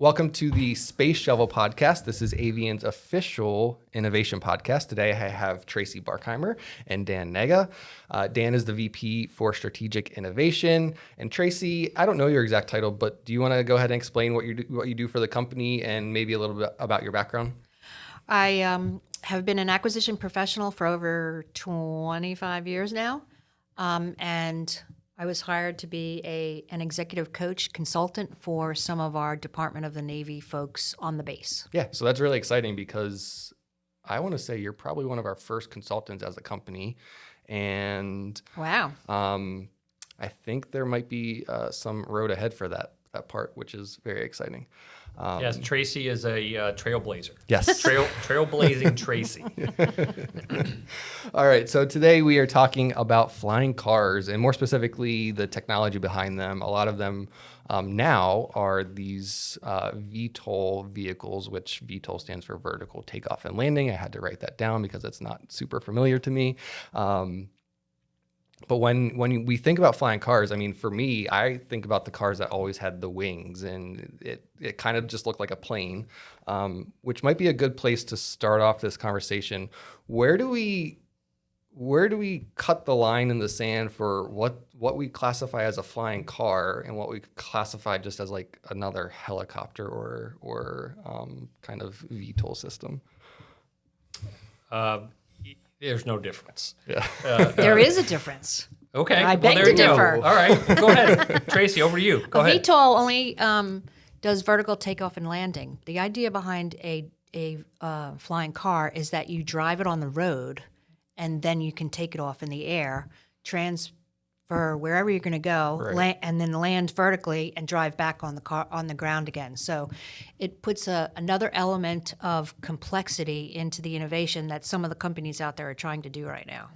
Welcome to the Space Shovel podcast. This is AVIAN's official innovation podcast. Today I have Tracy Barkheimer and Dan Nega. Dan is the VP for Strategic Innovation. And Tracy, I don't know your exact title, but do you want to go ahead and explain what you do for the company and maybe a little bit about your background? I have been an acquisition professional for over 25 years now, and I was hired to be an executive coach consultant for some of our Department of the Navy folks on the base. Yeah, so that's really exciting because I want to say you're probably one of our first consultants as a company. And wow, I think there might be some road ahead for that part, which is very exciting. Yes, Tracy is a trailblazer. Yes. Trailblazing Tracy. All right, so today we are talking about flying cars and more specifically the technology behind them. A lot of them now are these VTOL vehicles, which VTOL stands for vertical takeoff and landing. I had to write that down because it's not super familiar to me. But when we think about flying cars, I mean, for me, I think about the cars that always had the wings, and it kind of just looked like a plane, which might be a good place to start off this conversation. Where do we cut the line in the sand for what we classify as a flying car and what we classify just as like another helicopter or kind of VTOL system? There's no difference. Yeah. there is a difference. Okay. I beg to differ. All right. Go ahead. Tracy, over to you. Go ahead. VTOL only does vertical takeoff and landing. The idea behind a flying car is that you drive it on the road and then you can take it off in the air, transfer wherever you're going to go, right, and then land vertically and drive back on the ground again. So it puts another element of complexity into the innovation that some of the companies out there are trying to do right now.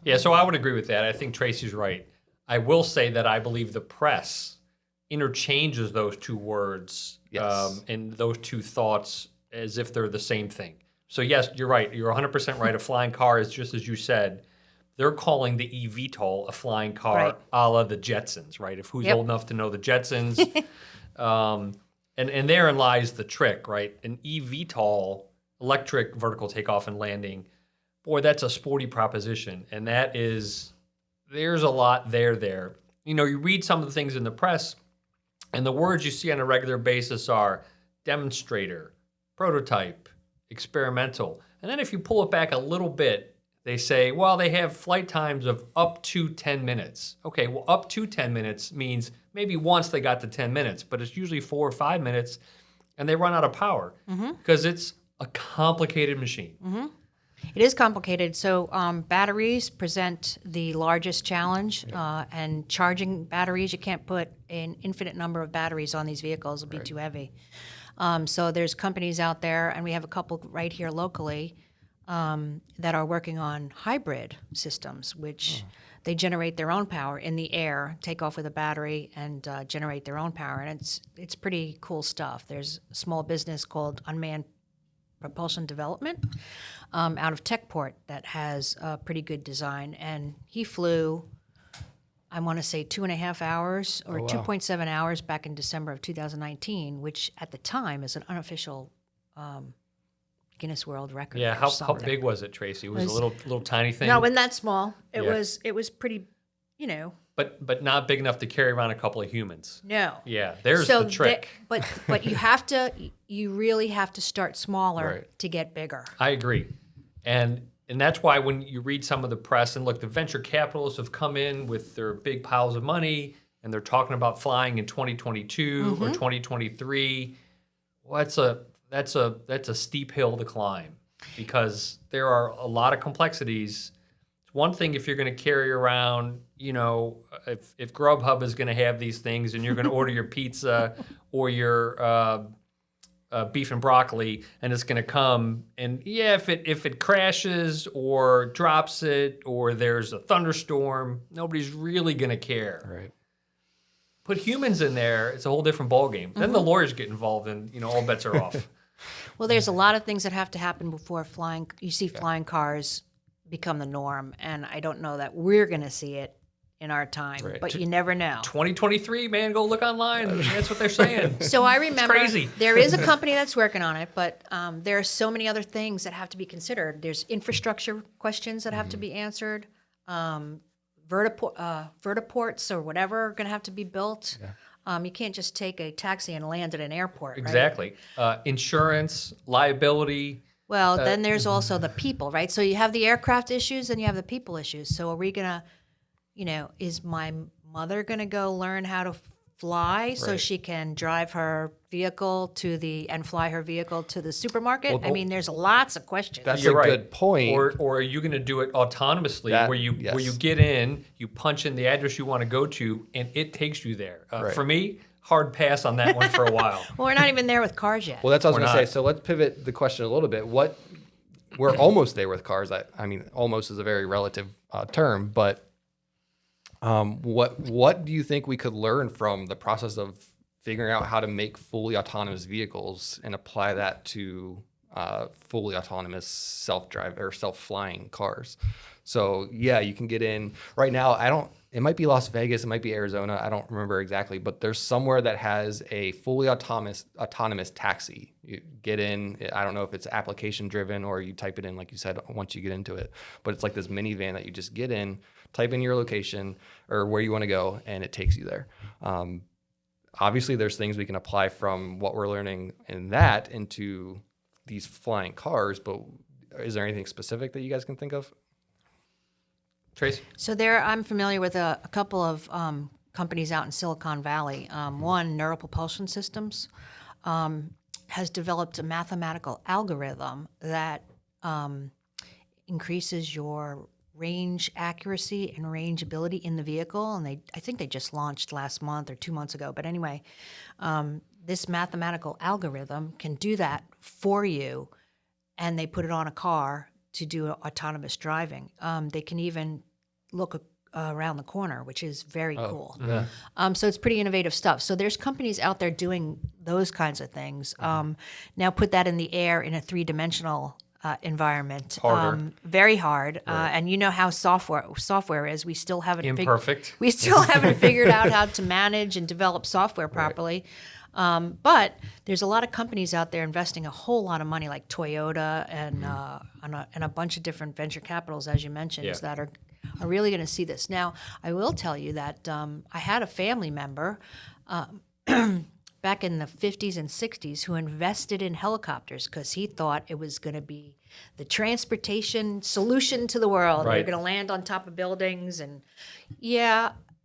Yeah, so I would agree with that. I think Tracy's right. I will say that I believe the press interchanges those two words and those two thoughts as if they're the same thing. So yes, you're right. You're 100% right. A flying car is just as you said. They're calling the eVTOL a flying car, right, a la the Jetsons, right? If who's old enough to know the Jetsons. And therein lies the trick, right? An eVTOL, electric vertical takeoff and landing, boy, that's a sporty proposition. And there's a lot there. You know, you read some of the things in the press, and the words you see on a regular basis are demonstrator, prototype, experimental. And then if you pull it back a little bit, they say, well, they have flight times of up to 10 minutes. Okay, well, up to 10 minutes means maybe once they got to 10 minutes, but it's usually 4 or 5 minutes, and they run out of power because it's a complicated machine. Mm-hmm. It is complicated. So batteries present the largest challenge, and charging batteries, you can't put an infinite number of batteries on these vehicles. It'll be too heavy. So there's companies out there, and we have a couple right here locally, that are working on hybrid systems, which they generate their own power in the air, take off with a battery, and generate their own power. And it's pretty cool stuff. There's a small business called Unmanned Propulsion Development out of Techport that has a pretty good design. And he flew, I want to say 2.5 hours or 2.7 hours back in December of 2019, which at the time is an unofficial Guinness World Record. Yeah, how big was it, Tracy? It was a little tiny thing. No, wasn't that small. It was pretty, you know. But not big enough to carry around a couple of humans. No. Yeah, there's the trick. But you really have to start smaller to get bigger. I agree, and that's why when you read some of the press and look, the venture capitalists have come in with their big piles of money and they're talking about flying in 2022 or 2023. Well, that's a steep hill to climb because there are a lot of complexities. It's one thing if you're going to carry around, you know, if Grubhub is going to have these things and you're going to order your pizza or your beef and broccoli and it's going to come and if it crashes or drops it or there's a thunderstorm, nobody's really going to care. Right. Put humans in there, it's a whole different ballgame. Then the lawyers get involved and, you know, all bets are off. Well, there's a lot of things that have to happen before flying cars become the norm, and I don't know that we're going to see it in our time, Right. but you never know. 2023, man, go look online. That's what they're saying. So I remember crazy. there is a company that's working on it, but there are so many other things that have to be considered. There's infrastructure questions that have to be answered. Vertiports or whatever are going to have to be built. You can't just take a taxi and land at an airport, right? Exactly. Insurance, liability. Well, then there's also the people, right? So you have the aircraft issues and you have the people issues. So are we going to, is my mother going to go learn how to fly so Right. she can drive her vehicle and fly her vehicle to the supermarket? I mean, there's lots of questions. That's You're a right. good point. Or are you going to do it autonomously, That- where you yes. get in, you punch in the address you want to go to, and it takes you there? Right. For me, hard pass on that one for a while. Well, we're not even there with cars yet. Well, that's what I was We're going to say. not. So let's pivot the question a little bit. We're almost there with cars. I mean, almost is a very relative term, but what do you think we could learn from the process of figuring out how to make fully autonomous vehicles and apply that to fully autonomous self-drive or self-flying cars? So yeah, you can get in right now. It might be Las Vegas, it might be Arizona. I don't remember exactly, but there's somewhere that has a fully autonomous taxi. You get in. I don't know if it's application driven or you type it in, like you said, once you get into it. But it's like this minivan that you just get in, type in your location or where you want to go, and it takes you there. Obviously, there's things we can apply from what we're learning in that into these flying cars. But is there anything specific that you guys can think of? Tracy? So I'm familiar with a couple of companies out in Silicon Valley. One, Neural Propulsion Systems, has developed a mathematical algorithm that increases your range accuracy and range ability in the vehicle. And I think they just launched last month or 2 months ago. But anyway, this mathematical algorithm can do that for you, and they put it on a car to do autonomous driving. They can even look around the corner, which is very cool. Yeah. So it's pretty innovative stuff. So there's companies out there doing those kinds of things. Now put that in the air in a three-dimensional environment. Harder. Very hard. And you know how software is. We still haven't Imperfect. we still haven't figured out how to manage and develop software properly. But there's a lot of companies out there investing a whole lot of money, like Toyota and a bunch of different venture capitals, as you mentioned, Yeah. that are really going to see this. Now, I will tell you that I had a family member back in the 50s and 60s who invested in helicopters because he thought it was going to be the transportation solution to the world. Right. They're going to land on top of buildings, and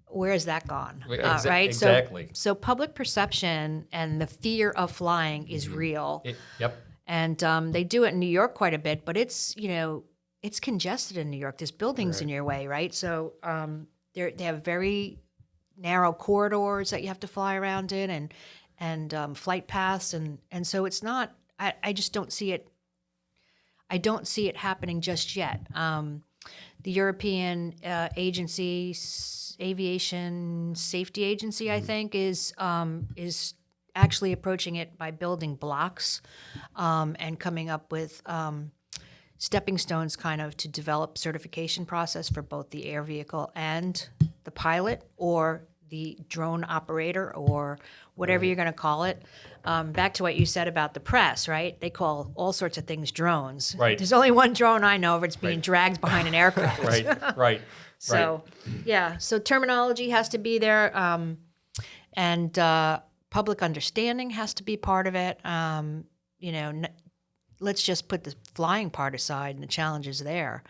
where has that gone? Right? Exactly. So public perception and the fear of flying is real. Yep. And they do it in New York quite a bit, but it's congested in New York. There's buildings in your way, right? So they have very narrow corridors that you have to fly around in, and flight paths, and so it's not. I just don't see it. I don't see it happening just yet. The European agency, Aviation Safety Agency, I think, is actually approaching it by building blocks and coming up with stepping stones kind of to develop certification process for both the air vehicle and the pilot or the drone operator or whatever you're going to call it. Back to what you said about the press, right? They call all sorts of things drones. Right. There's only one drone I know of. It's being dragged behind an aircraft. Right. So, yeah. So terminology has to be there, and public understanding has to be part of it. Let's just put the flying part aside and the challenges there.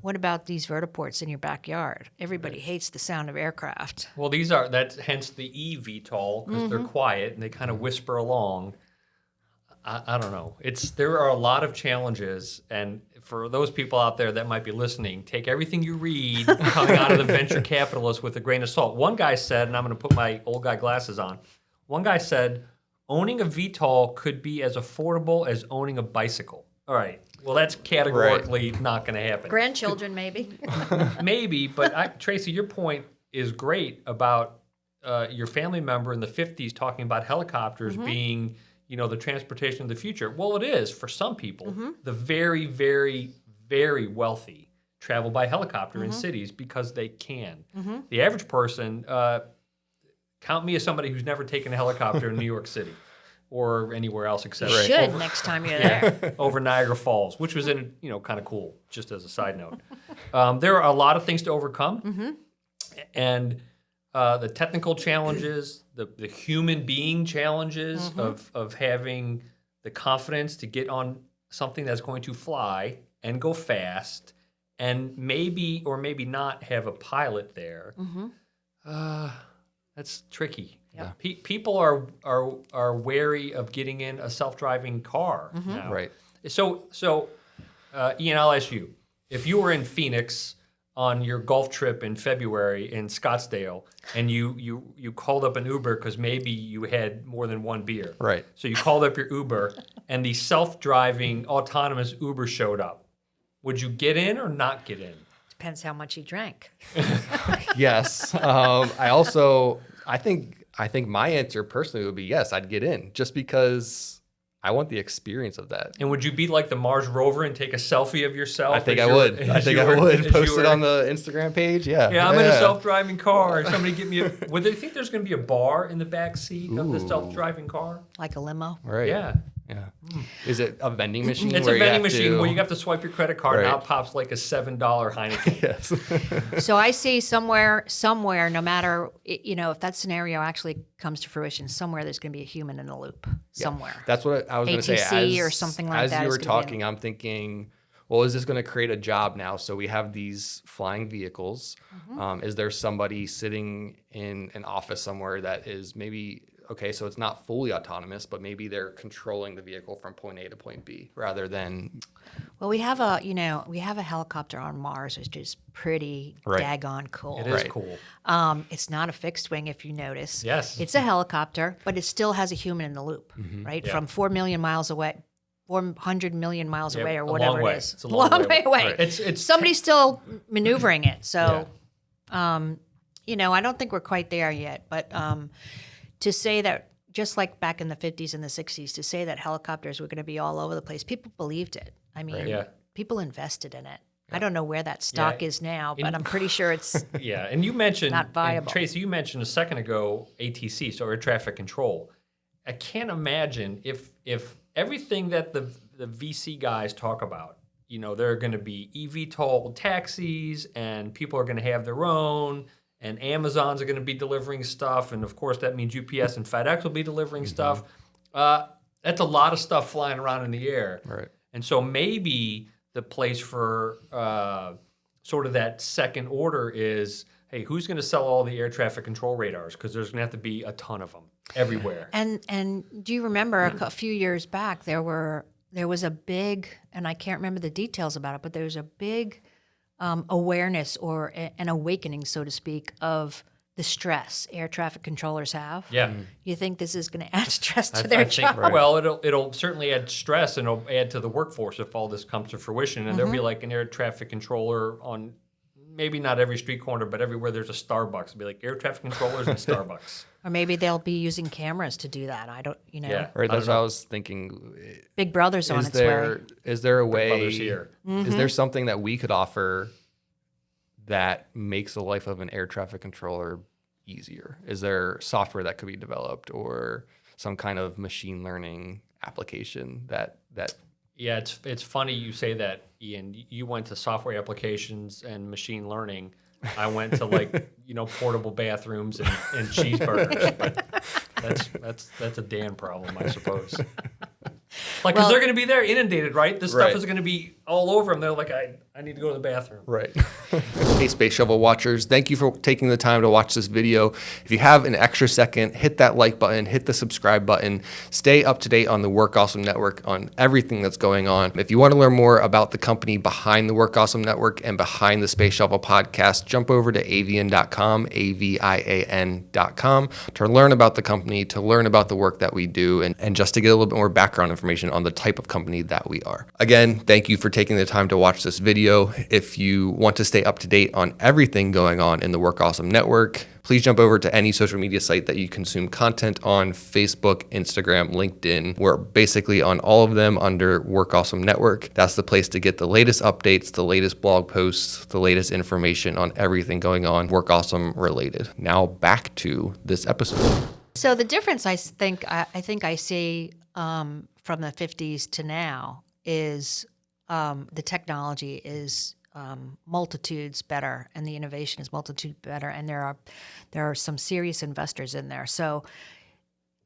What about these vertiports in your backyard? Everybody hates the sound of aircraft. Well, that's hence the eVTOL, because they're quiet and they kind of whisper along. I don't know. There are a lot of challenges, and for those people out there that might be listening, take everything you read coming out of the venture capitalists with a grain of salt. One guy said, and I'm going to put my old guy glasses on. One guy said, owning a VTOL could be as affordable as owning a bicycle. All right. Well, that's categorically not going to happen. Grandchildren, maybe. Maybe, but Tracy, your point is great about your family member in the 50s talking about helicopters being, the transportation of the future. Well, it is for some people. The very, very, very wealthy. travel by helicopter in cities because they can. The average person, count me as somebody who's never taken a helicopter in New York City or anywhere else except You should next time you're there. over Niagara Falls, which was kind of cool, just as a side note. There are a lot of things to overcome, and the technical challenges, the human being challenges of having the confidence to get on something that's going to fly and go fast, and maybe or maybe not have a pilot there. That's tricky. Yeah. People are wary of getting in a self-driving car now. Right. So Ian, I'll ask you, if you were in Phoenix on your golf trip in February in Scottsdale, and you called up an Uber because maybe you had more than one beer. Right. So you called up your Uber, and the self-driving autonomous Uber showed up. Would you get in or not get in? Depends how much you drank. Yes. I think my answer personally would be yes, I'd get in just because I want the experience of that. And would you be like the Mars rover and take a selfie of yourself? I think I would. Post it on the Instagram page. Yeah. Yeah, I'm in a self-driving car. Somebody get me would they think there's going to be a bar in the back seat of the self-driving car? Like a limo. Right. Yeah. Yeah. Is it a vending machine? It's where a you vending have machine to... where you have to swipe your credit card and Right. out pops like a $7 Heineken. Yes. So I see somewhere, no matter, if that scenario actually comes to fruition, somewhere there's going to be a human in the loop. Somewhere. That's what I was going to say. ATC or something like that As you is were gonna be talking, I'm thinking, well, is this going to create a job now? So we have these flying vehicles. Is there somebody sitting in an office somewhere that is maybe, okay, so it's not fully autonomous, but maybe they're controlling the vehicle from point A to point B rather than... Well, we have a helicopter on Mars, which is pretty daggone cool. It is cool. It's not a fixed wing, if you notice. Yes. It's a helicopter, but it still has a human in the loop, right? Yeah. From 4 million miles away, 400 million miles away, or a whatever long way. it is. It's a long way away. Right. It's Somebody's still maneuvering it. So, I don't think we're quite there yet. But to say that, just like back in the 50s and the 60s, to say that helicopters were going to be all over the place, people believed it. I mean, Yeah. people invested in it. I don't know where that stock is now, but I'm pretty sure it's Yeah, and you mentioned, not viable. and Tracy, you mentioned a second ago ATC, so air traffic control. I can't imagine if everything that the VC guys talk about, there are going to be eVTOL taxis, and people are going to have their own, and Amazons are going to be delivering stuff, and of course that means UPS and FedEx will be delivering stuff. That's a lot of stuff flying around in the air. Right. And so maybe the place for sort of that second order is, hey, who's going to sell all the air traffic control radars? Because there's going to have to be a ton of them everywhere. And do you remember a few years back there was a big, and I can't remember the details about it, but there was a big awareness or an awakening, so to speak, of the stress air traffic controllers have. Yeah. You think this is going to add stress to I their think, job? well, it'll certainly add stress, and it'll add to the workforce if all this comes to fruition. And there'll be like an air traffic controller on maybe not every street corner, but everywhere there's a Starbucks. It'll be like air traffic controllers and Starbucks. Or maybe they'll be using cameras to do that. I don't, Yeah. Right. That's what I was thinking. Big Brother's on its way. Is there a way? Brothers here. Is there something that we could offer that makes the life of an air traffic controller easier? Is there software that could be developed or some kind of machine learning application that Yeah, it's funny you say that, Ian. You went to software applications and machine learning. I went to portable bathrooms and cheeseburgers. But that's a Dan problem, I suppose. Because they're going to be there inundated, right? This stuff is going to be all over them. They're like, I need to go to the bathroom. Right. Hey, Space Shuttle watchers, thank you for taking the time to watch this video. If you have an extra second, hit that like button, hit the subscribe button. Stay up to date on the Work Awesome Network, on everything that's going on. If you want to learn more about the company behind the Work Awesome Network and behind the Space Shuttle podcast, jump over to avian.com, avian.com, to learn about the company, to learn about the work that we do, and just to get a little bit more background information on the type of company that we are. Again, thank you for taking the time to watch this video. If you want to stay up to date on everything going on in the Work Awesome Network, please jump over to any social media site that you consume content on: Facebook, Instagram, LinkedIn. We're basically on all of them under Work Awesome Network. That's the place to get the latest updates, the latest blog posts, the latest information on everything going on Work Awesome related. Now back to this episode. So the difference I think I see from the 50s to now is the technology is multitudes better, and the innovation is multitude better, and there are some serious investors in there. So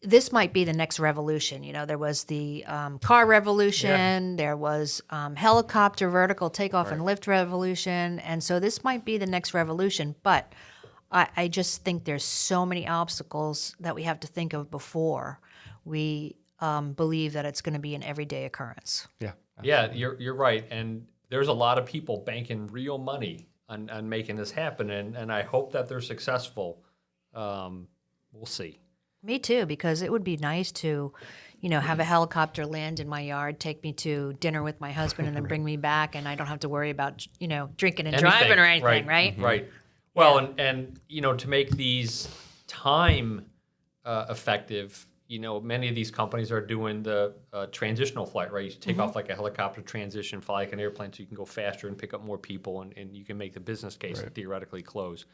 this might be the next revolution. You know, there was the car revolution, there was helicopter vertical takeoff and lift revolution, and so this might be the next revolution. But I just think there's so many obstacles that we have to think of before we believe that it's going to be an everyday occurrence. Yeah. Yeah, you're right. And there's a lot of people banking real money on making this happen, and I hope that they're successful. We'll see. Me too, because it would be nice to, you know, have a helicopter land in my yard, take me to dinner with my husband, and then bring me back, and I don't have to worry about, you know, drinking and driving or anything, right? Right. Well, and you know, to make these time effective, you know, many of these companies are doing the transitional flight, right? You take off like a helicopter transition, fly like an airplane so you can go faster and pick up more people, and you can make the business case theoretically close.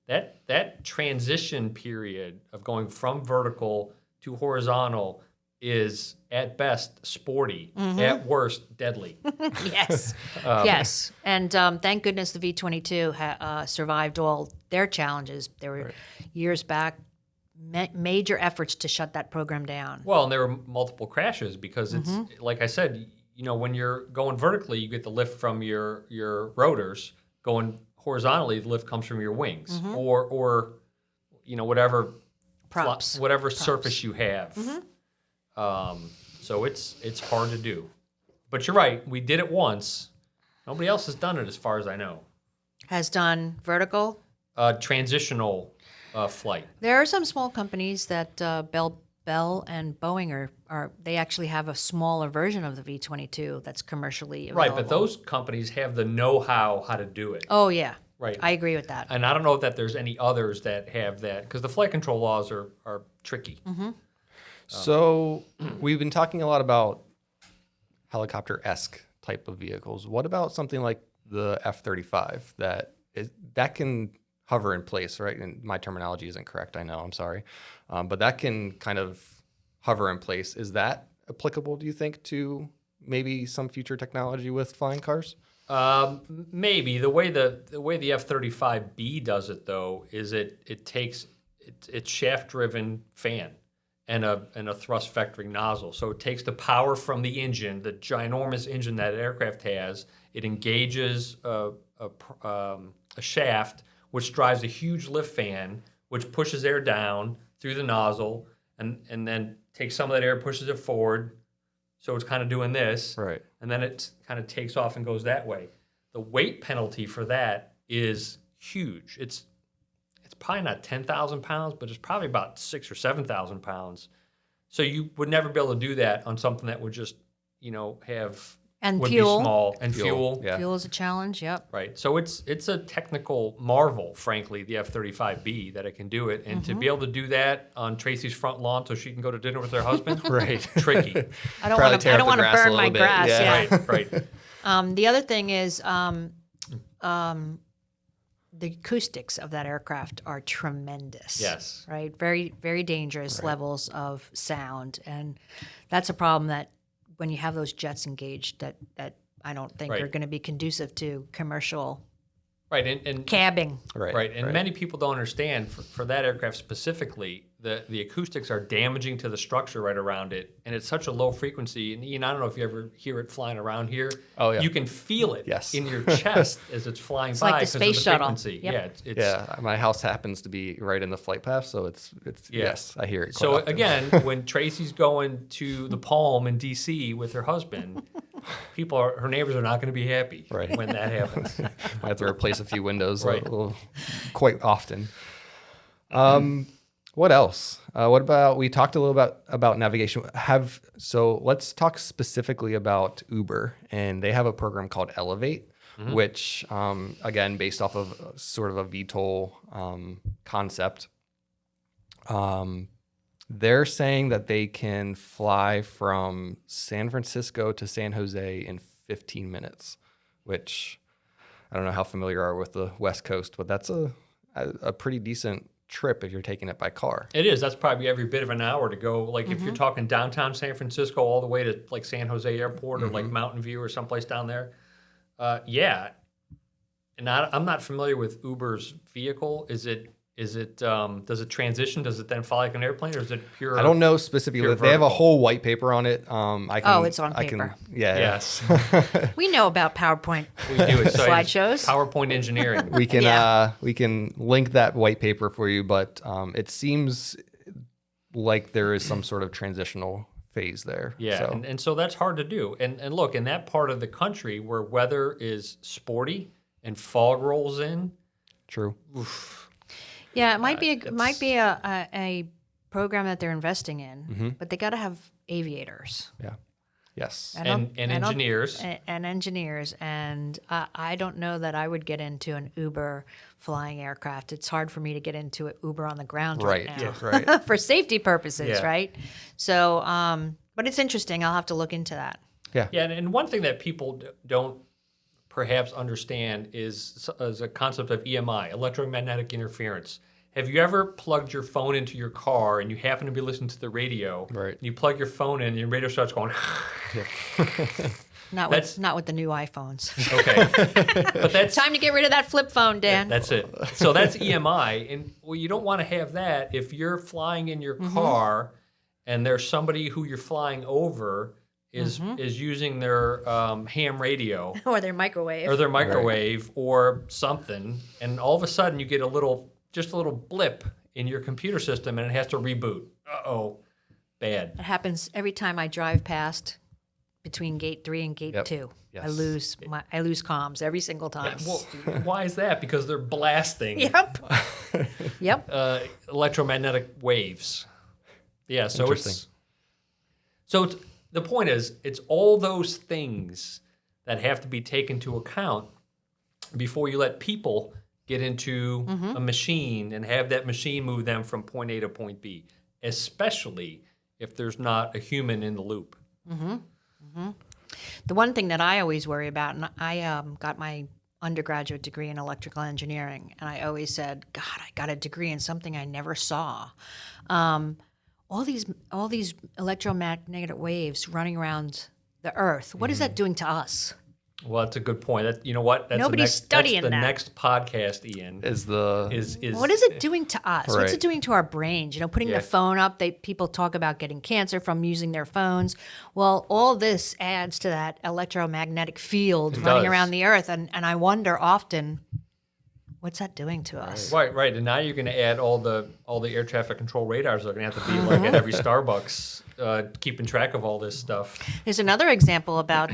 That transition period of going from vertical to horizontal is at best sporty, at worst deadly. Yes, yes. And thank goodness the V-22 survived all their challenges. There were years back major efforts to shut that program down. Well, and there were multiple crashes because it's like I said, you know, when you're going vertically, you get the lift from your rotors. Going horizontally, the lift comes from your wings or you know, whatever Props. whatever surface you have. So it's hard to do. But you're right, we did it once. Nobody else has done it as far as I know. Has done vertical? Transitional flight. There are some small companies that Bell and Boeing are they actually have a smaller version of the V-22 that's commercially available. Right, but those companies have the know-how how to do it. Oh, yeah. Right. I agree with that. And I don't know that there's any others that have that, because the flight control laws are tricky. So we've been talking a lot about helicopter-esque type of vehicles. What about something like the F-35 that can hover in place, right? And my terminology isn't correct, I know, I'm sorry. But that can kind of hover in place. Is that applicable, do you think, to maybe some future technology with flying cars? Maybe. The way the F-35B does it, though, is it takes it's shaft-driven fan and a thrust vectoring nozzle. So it takes the power from the engine, the ginormous engine that aircraft has. It engages a shaft, which drives a huge lift fan, which pushes air down through the nozzle, and then takes some of that air, pushes it forward. So it's kind of doing this, Right. and then it kind of takes off and goes that way. The weight penalty for that is huge. It's probably not 10,000 pounds, but it's probably about 6,000 or 7,000 pounds. So you would never be able to do that on something that would just, you know, would fuel. be small and fuel. Yeah. Fuel is a challenge, yep. Right. So it's a technical marvel, frankly, the F-35B, that it can do it. And to be able to do that on Tracy's front lawn so she can go to dinner with her husband, Right. tricky. I don't Probably want tear up the to grass a burn my little bit. grass, Yeah. Right. The other thing is the acoustics of that aircraft are tremendous. Yes. Right? Very, very dangerous levels of sound. And that's a problem that when you have those jets engaged that I don't think are going to be conducive to commercial Right. And cabbing. Right. And many people don't understand for that aircraft specifically, the acoustics are damaging to the structure right around it. And it's such a low frequency. And Ian, I don't know if you ever hear it flying around here. Oh, yeah. You can feel it Yes. in your chest as it's flying It's by like the because space of the shuttle. frequency. Yep. Yeah. It's Yeah, my house happens to be right in the flight path, so it's yes, I hear it. Quite So often. again, when Tracy's going to the Palm in D.C. with her husband, her neighbors are not going to be happy Right. when that happens. I have to replace a few windows Right. quite often. What else? What about, we talked a little about navigation. So let's talk specifically about Uber, and they have a program called Elevate, which again, based off of sort of a VTOL concept. They're saying that they can fly from San Francisco to San Jose in 15 minutes, which I don't know how familiar you are with the West Coast, but that's a pretty decent trip if you're taking it by car. It is. That's probably every bit of an hour to go. Like if you're talking downtown San Francisco all the way to like San Jose Airport or like Mountain View or someplace down there. Yeah. And I'm not familiar with Uber's vehicle. Does it transition? Does it then fly like an airplane, or is it pure? I don't know specifically. They have a whole white paper on it. It's on paper. Yes. We know about PowerPoint We do it. So slideshows. PowerPoint engineering. We can Yeah. we can link that white paper for you, but it seems like there is some sort of transitional phase there. Yeah, So, and so that's hard to do. And look, in that part of the country where weather is sporty and fog rolls in, true. Yeah, it might be a program that they're investing in, but they got to have aviators. Yeah. Yes. and engineers. And engineers, and I don't know that I would get into an Uber flying aircraft. It's hard for me to get into an Uber on the ground right now. Yes, right. For safety purposes, Yeah. right? So, but it's interesting. I'll have to look into that. Yeah, and one thing that people don't perhaps understand is a concept of EMI, electromagnetic interference. Have you ever plugged your phone into your car and you happen to be listening to the radio? Right. And you plug your phone in and your radio starts going. Not with the new iPhones. Okay. But that's Time to get rid of that flip phone, Dan. That's it. So that's EMI, and well, you don't want to have that if you're flying in your car, and there's somebody who you're flying over is using their ham radio Or their microwave. or their microwave or something, and all of a sudden you get a little blip in your computer system, and it has to reboot. Uh-oh, bad. It happens every time I drive past between gate 3 and gate 2. Yes. I lose comms every single time. Well, why is that? Because they're blasting Yep. Yep. electromagnetic waves. Yeah, so it's the point is it's all those things that have to be taken into account before you let people get into a machine and have that machine move them from point A to point B, especially if there's not a human in the loop. The one thing that I always worry about, and I got my undergraduate degree in electrical engineering, and I always said, God, I got a degree in something I never saw. All these electromagnetic waves running around the Earth. What is that doing to us? Well, that's a good point. That, you know what? That's Nobody's studying that's the that. next podcast, Ian. Is What is it doing to us? What's Right. it doing to our brains? Putting Yeah. the phone up. People talk about getting cancer from using their phones. Well, all this adds to that electromagnetic field running does. around the Earth, and I wonder often, what's that doing to us? Right. And now you're going to add all the air traffic control radars that are going to have to be like at every Starbucks, keeping track of all this stuff. There's another example about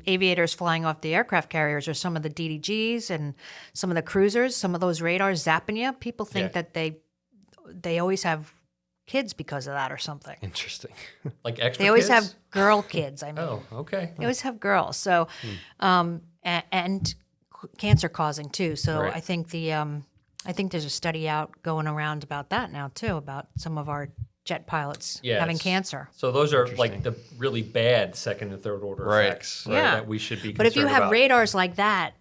aviators flying off the aircraft carriers, or some of the DDGs and some of the cruisers. Some of those radars zapping you. People think Yeah. that they always have kids because of that or something. interesting. Like extra They always kids? have girl kids. I mean, Oh, okay. they always have girls. So, and cancer causing too. So Right. I think I think there's a study out going around about that now too, about some of our jet pilots having Yes. cancer. So those are like the really bad second and third order Right. effects Yeah. that we should be concerned But if you have about. radars like that,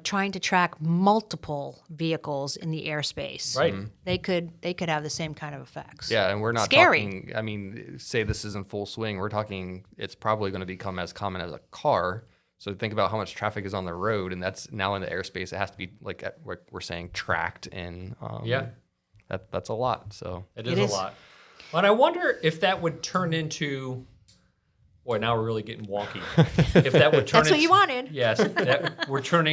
trying to track multiple vehicles in the airspace, Right. they could have the same kind of effects. Yeah, and we're not Scary. talking, I mean, say this is in full swing, we're talking it's probably going to become as common as a car. So think about how much traffic is on the road, and that's now in the airspace. It has to be like we're saying tracked, and Yeah. that's a lot. So It It is is. a lot. But I wonder if that would turn into. Boy, now we're really getting wonky. If that would turn That's what you wanted. Yes, that we're turn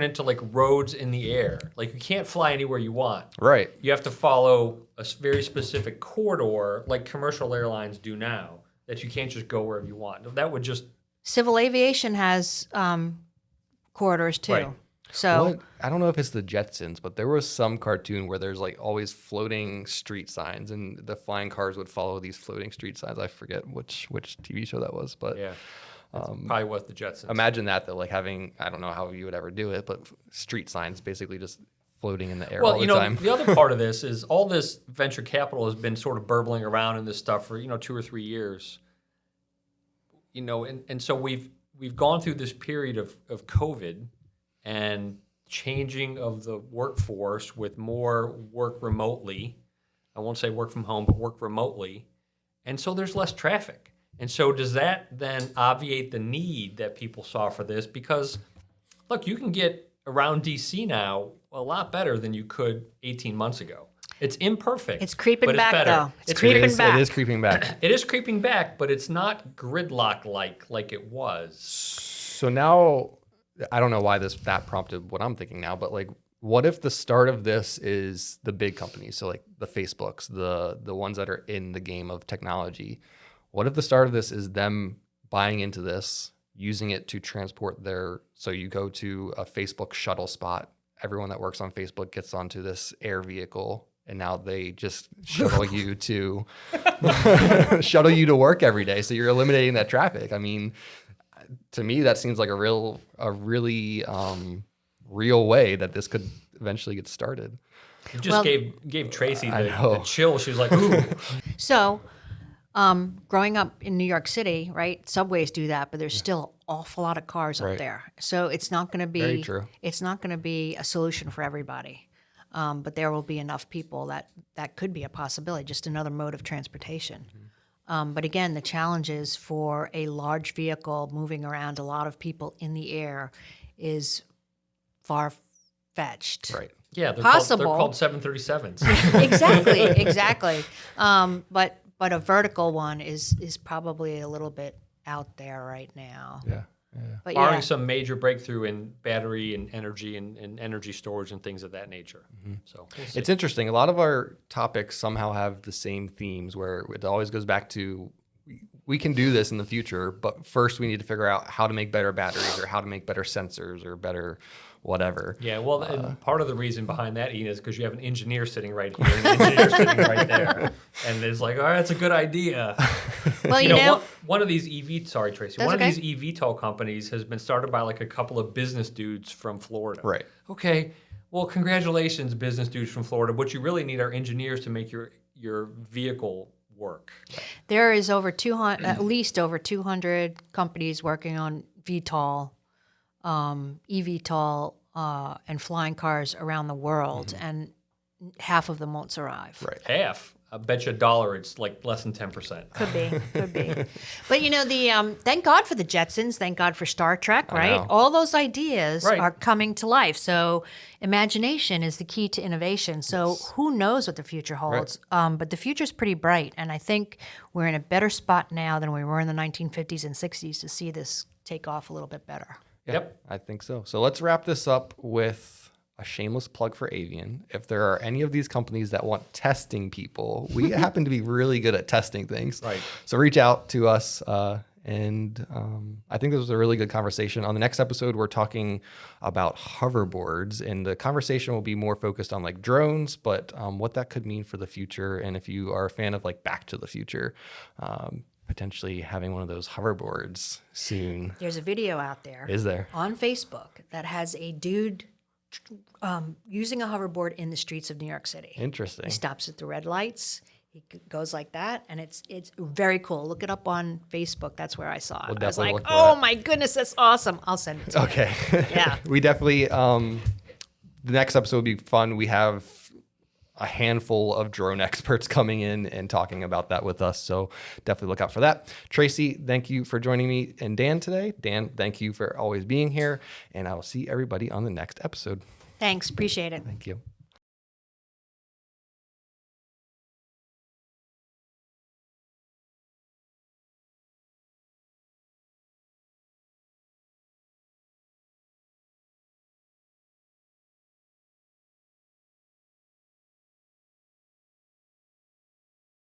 into like roads in the air. Like you can't fly anywhere you want. right, You have to follow a very specific corridor, like commercial airlines do now. That you can't just go wherever you want. That would just Civil aviation has corridors too. Right. So I don't know if it's the Jetsons, but there was some cartoon where there's like always floating street signs, and the flying cars would follow these floating street signs. I forget which TV show that was, but Yeah. Probably was the Jetsons. imagine that though, like having, I don't know how you would ever do it, but street signs basically just floating in the air all Well, the time. the other part of this is all this venture capital has been sort of burbling around in this stuff for 2 or 3 years. And so we've gone through this period of COVID and changing of the workforce with more work remotely. I won't say work from home, but work remotely. And so there's less traffic. And so does that then obviate the need that people saw for this? Because, look, you can get around DC now a lot better than you could 18 months ago. It's imperfect. it's creeping but back, it's better. though. It's It's creeping back. It is creeping back. It is creeping back, but it's not gridlock-like it was. So now, I don't know why that prompted what I'm thinking now, but like, what if the start of this is the big companies? So like the Facebooks, the ones that are in the game of technology. What if the start of this is them buying into this, using it to transport so you go to a Facebook shuttle spot, everyone that works on Facebook gets onto this air vehicle, and now they just shuttle you to work every day. So you're eliminating that traffic. I mean, to me, that seems like a really real way that this could eventually get started. It just gave Tracy the chill. She was like, ooh. So, growing up in New York City, right? Subways do that, but there's still an awful lot of cars up there. So it's not going to be Very true. It's not going to be a solution for everybody. But there will be enough people that could be a possibility, just another mode of transportation. But again, the challenge is for a large vehicle moving around a lot of people in the air is far-fetched. Right. Yeah, they're Possible. called 737s. Exactly. But a vertical one is probably a little bit out there right now. Yeah. But Barring some major breakthrough in battery and energy storage and things of that nature. So we'll see. It's interesting. A lot of our topics somehow have the same themes where it always goes back to, we can do this in the future, but first we need to figure out how to make better batteries or how to make better sensors or better whatever. Yeah, well, and part of the reason behind that, Ian, is because you have an engineer sitting right here and an engineer sitting right there. And it's like, all right, that's a good idea. Well, one of these Tracy, That's one of okay. these eVTOL companies has been started by like a couple of business dudes from Florida. Right. Okay, well, congratulations, business dudes from Florida. What you really need are engineers to make your vehicle work. there is at least over 200 companies working on VTOL, eVTOL, and flying cars around the world, and half of them won't survive. Right. Half. I bet you $1 it's like less than 10%. Could be. But the thank God for the Jetsons, thank God for Star Trek, right? know. All those ideas Right. are coming to life. So imagination is the key to innovation. So who knows what the future holds? But the future's pretty bright, and I think we're in a better spot now than we were in the 1950s and 60s to see this take off a little bit better. Yeah, Yep. I think so. So let's wrap this up with a shameless plug for Avian. If there are any of these companies that want testing people, we happen to be really good at testing things. Right. So reach out to us. And I think this was a really good conversation. On the next episode, we're talking about hoverboards, and the conversation will be more focused on like drones, but what that could mean for the future. And if you are a fan of like Back to the Future, potentially having one of those hoverboards soon. There's a video out there. Is there? On Facebook that has a dude using a hoverboard in the streets of New York City. Interesting. He stops at the red lights. He goes like that, and it's very cool. Look it up on Facebook. That's where I saw it. We'll I was definitely like, look for oh that. my goodness, that's awesome. I'll send it to you. Okay. Yeah. We definitely, the next episode will be fun. We have a handful of drone experts coming in and talking about that with us. So definitely look out for that. Tracy, thank you for joining me and Dan today. Dan, thank you for always being here. And I will see everybody on the next episode. Thanks. Appreciate it. Thank you.